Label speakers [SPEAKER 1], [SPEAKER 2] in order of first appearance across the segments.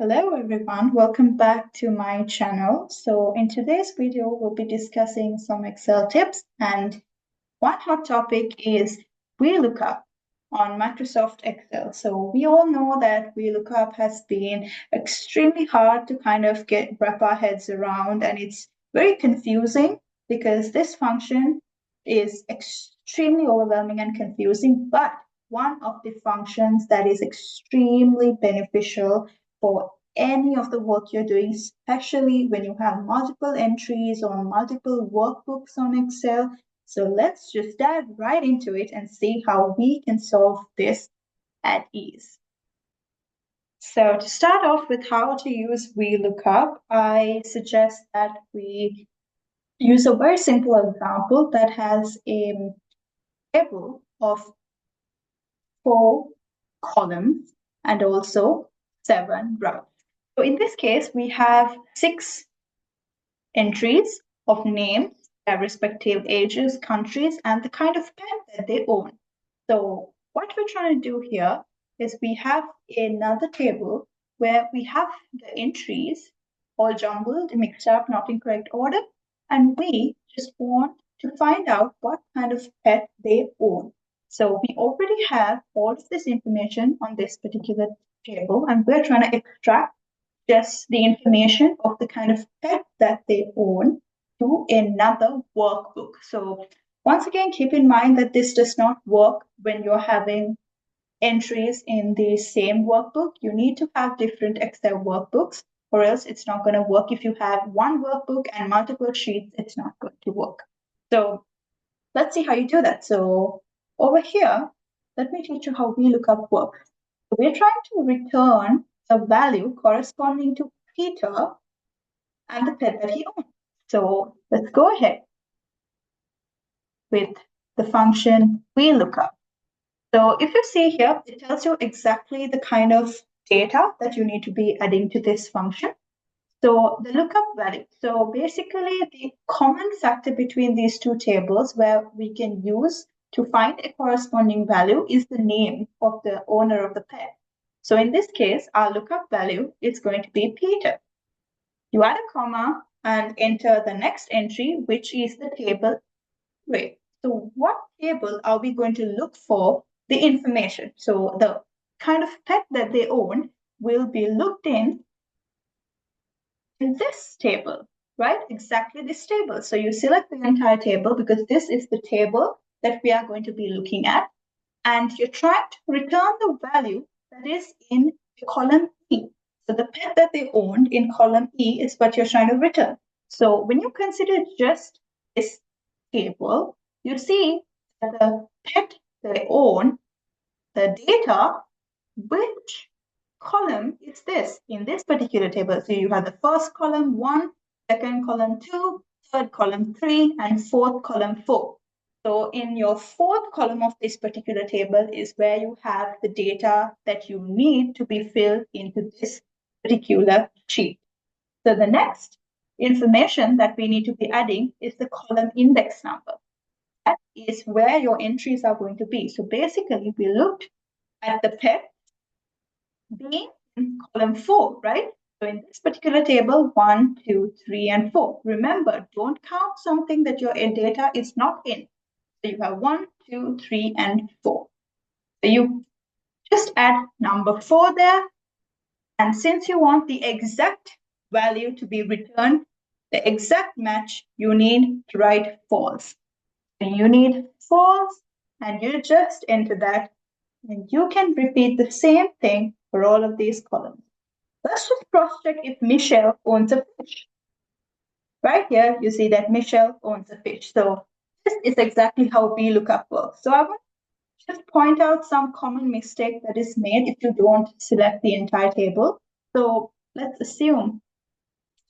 [SPEAKER 1] Hello everyone, welcome back to my channel. So in today's video, we'll be discussing some Excel tips, and one hot topic is VLOOKUP on Microsoft Excel. So we all know that VLOOKUP has been extremely hard to kind of wrap our heads around, and it's very confusing because this function is extremely overwhelming and confusing, but one of the functions that is extremely beneficial for any of the work you're doing, especially when you have multiple entries or multiple workbooks on Excel. So let's just dive right into it and see how we can solve this at ease. So to start off with how to use VLOOKUP, I suggest that we use a very simple example that has a table of 4 columns and also 7 rows. So in this case, we have 6 entries of names, their respective ages, countries, and the kind of pet that they own. So what we're trying to do here is we have another table where we have the entries all jumbled, mixed up, not in correct order, and we just want to find out what kind of pet they own. So we already have all of this information on this particular table, and we're trying to extract just the information of the kind of pet that they own to another workbook. So once again, keep in mind that this does not work when you're having entries in the same workbook. You need to have different Excel workbooks, or else it's not going to work. If you have one workbook and multiple sheets, it's not going to work. So let's see how you do that. So over here, let me teach you how VLOOKUP works. So we're trying to return a value corresponding to Peter and the pet that he owns. So let's go ahead with the function VLOOKUP. So if you see here, it tells you exactly the kind of data that you need to be adding to this function. So the lookup value. So basically the common factor between these two tables where we can use to find a corresponding value is the name of the owner of the pet. So in this case, our lookup value is going to be Peter. You add a comma and enter the next entry, which is the table. Wait, so what table are we going to look for the information? So the kind of pet that they own will be looked in this table, right? Exactly this table. So you select the entire table because this is the table that we are going to be looking at. And you're trying to return the value that is in column E. So the pet that they owned in column E is what you're trying to return. So when you consider just this table, you see that the pet they own, the data, which column is this in this particular table. So you have the first column 1, second column 2, third column 3, and fourth column 4. So in your fourth column of this particular table is where you have the data that you need to be filled into this particular sheet. So the next information that we need to be adding is the column index number. That is where your entries are going to be. So basically, we looked at the pet being in column 4, right? So in this particular table, 1, 2, 3, and 4. Remember, don't count something that your data is not in. So you have 1, 2, 3, and 4. So you just add number 4 there. And since you want the exact value to be returned, the exact match, you need to write false. So you need false, and you just enter that. And you can repeat the same thing for all of these columns. Let's just cross-check if Michelle owns a fish. Right here, you see that Michelle owns a fish. So this is exactly how VLOOKUP works. So I want to just point out some common mistake that is made if you don't select the entire table. So let's assume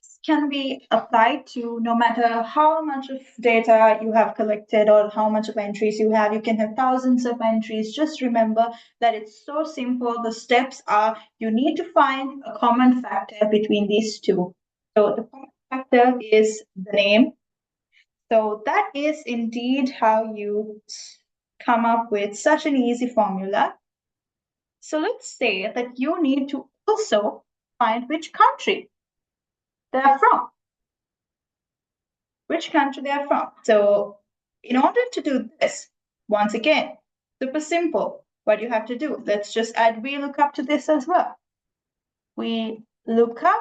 [SPEAKER 1] this can be applied to no matter how much of data you have collected or how much of entries you have. You can have thousands of entries. Just remember that it's so simple. The steps are you need to find a common factor between these two. So the common factor is the name. So that is indeed how you come up with such an easy formula. So let's say that you need to also find which country they are from. Which country they are from. So in order to do this, once again, super simple. What you have to do, let's just add VLOOKUP to this as well. VLOOKUP,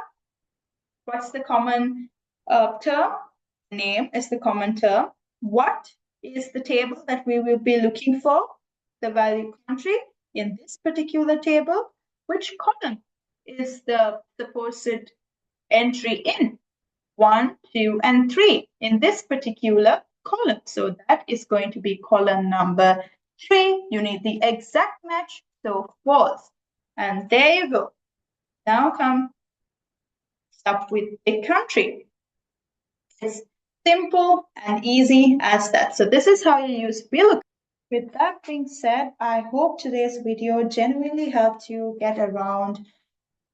[SPEAKER 1] what's the common term? Name is the common term. What is the table that we will be looking for? The value country in this particular table. Which column is the supposed entry in? 1, 2, and 3 in this particular column. So that is going to be column number 3. You need the exact match, so false. And there you go. Now come up with a country. It's simple and easy as that. So this is how you use VLOOKUP. With that being said, I hope today's video genuinely helped you get around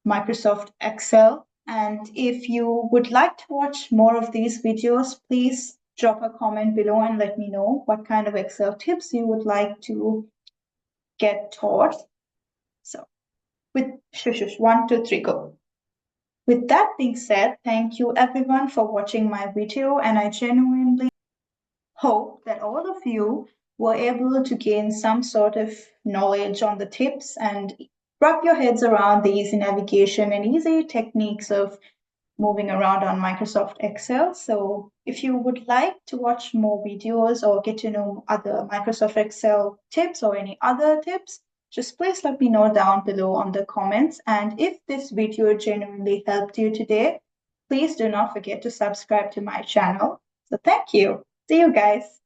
[SPEAKER 1] Microsoft Excel. And if you would like to watch more of these videos, please drop a comment below and let me know what kind of Excel tips you would like to get taught. So with 1, 2, 3, go. With that being said, thank you everyone for watching my video, and I genuinely hope that all of you were able to gain some sort of knowledge on the tips and wrap your heads around the easy navigation and easy techniques of moving around on Microsoft Excel. So if you would like to watch more videos or get to know other Microsoft Excel tips or any other tips, just please let me know down below on the comments. And if this video genuinely helped you today, please do not forget to subscribe to my channel. So thank you. See you guys.